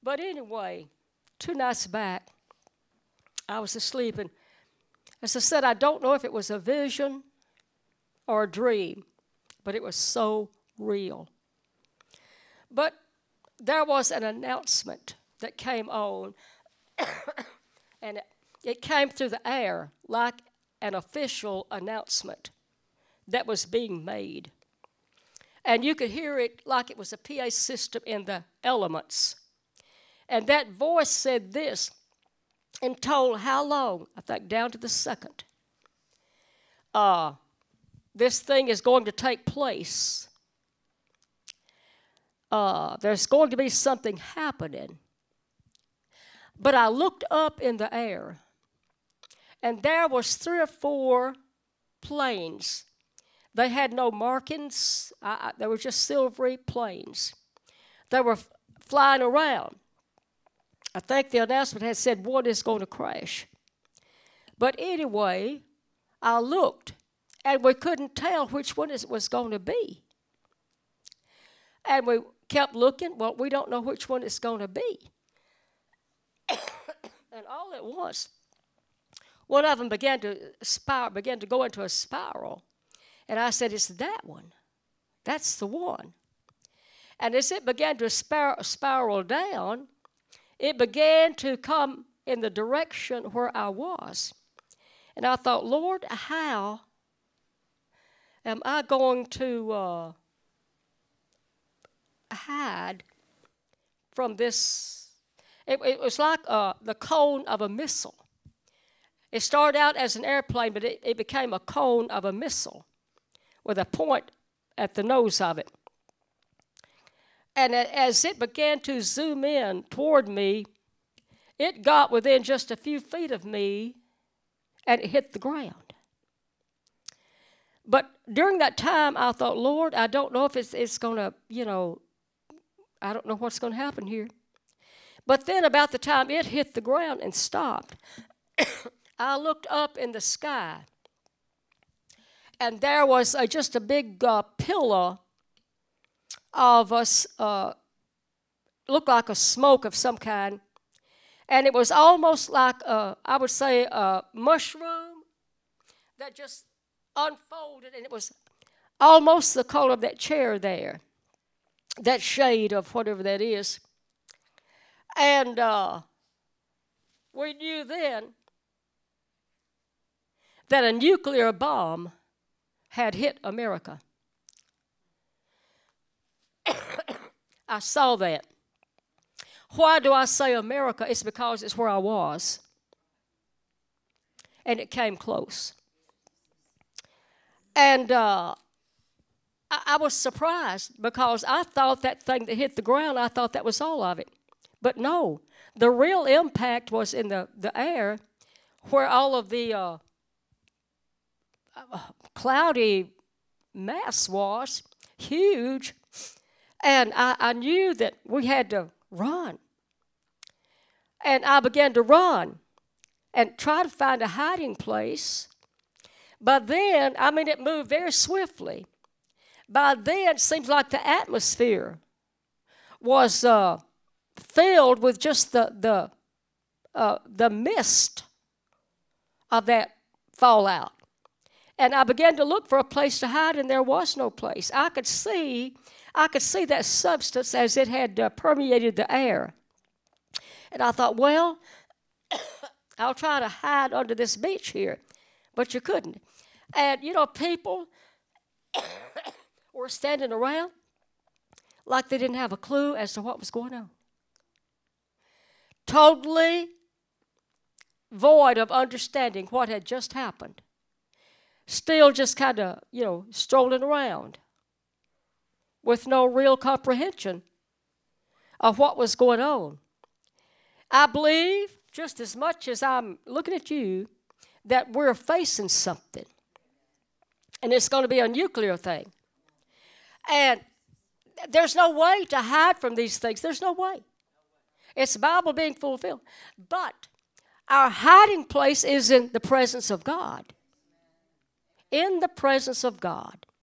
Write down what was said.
But anyway, 2 nights back, I was asleep, and as I said, I don't know if it was a vision or a dream, but it was so real. But there was an announcement that came on, and it came through the air like an official announcement that was being made. And you could hear it like it was a PA system in the elements. And that voice said this and told how long, I think down to the second, this thing is going to take place. There's going to be something happening. But I looked up in the air, and there was 3 or 4 planes. They had no markings. They were just silvery planes. They were flying around. I think the announcement had said one is going to crash. But anyway, I looked, and we couldn't tell which one it was going to be. And we kept looking. Well, we don't know which one it's going to be. And all at once, one of them began to go into a spiral. And I said, it's that one. That's the one. And as it began to spiral down, it began to come in the direction where I was. And I thought, Lord, how am I going to hide from this? It was like the cone of a missile. It started out as an airplane, but it became a cone of a missile with a point at the nose of it. And as it began to zoom in toward me, it got within just a few feet of me, and it hit the ground. But during that time, I thought, Lord, I don't know if it's going to, I don't know what's going to happen here. But then about the time it hit the ground and stopped, I looked up in the sky, and there was just a big pillar of us, looked like a smoke of some kind, and it was almost like, I would say, a mushroom that just unfolded, and it was almost the color of that chair there, that shade of whatever that is. And we knew then that a nuclear bomb had hit America. I saw that. Why do I say America? It's because it's where I was. And it came close. And I was surprised because I thought that thing that hit the ground, I thought that was all of it. But no, the real impact was in the air where all of the cloudy mass was huge. And I knew that we had to run. And I began to run and try to find a hiding place. But then, it moved very swiftly. By then, it seems like the atmosphere was filled with just the mist of that fallout. And I began to look for a place to hide, and there was no place. I could see that substance as it had permeated the air. And I thought, well, I'll try to hide under this beach here. But you couldn't. And, people were standing around like they didn't have a clue as to what was going on. Totally void of understanding what had just happened. Still just kind of, strolling around with no real comprehension of what was going on. I believe, just as much as I'm looking at you, that we're facing something. And it's going to be a nuclear thing. And there's no way to hide from these things. There's no way. It's the Bible being fulfilled. But our hiding place is in the presence of God. In the presence of God.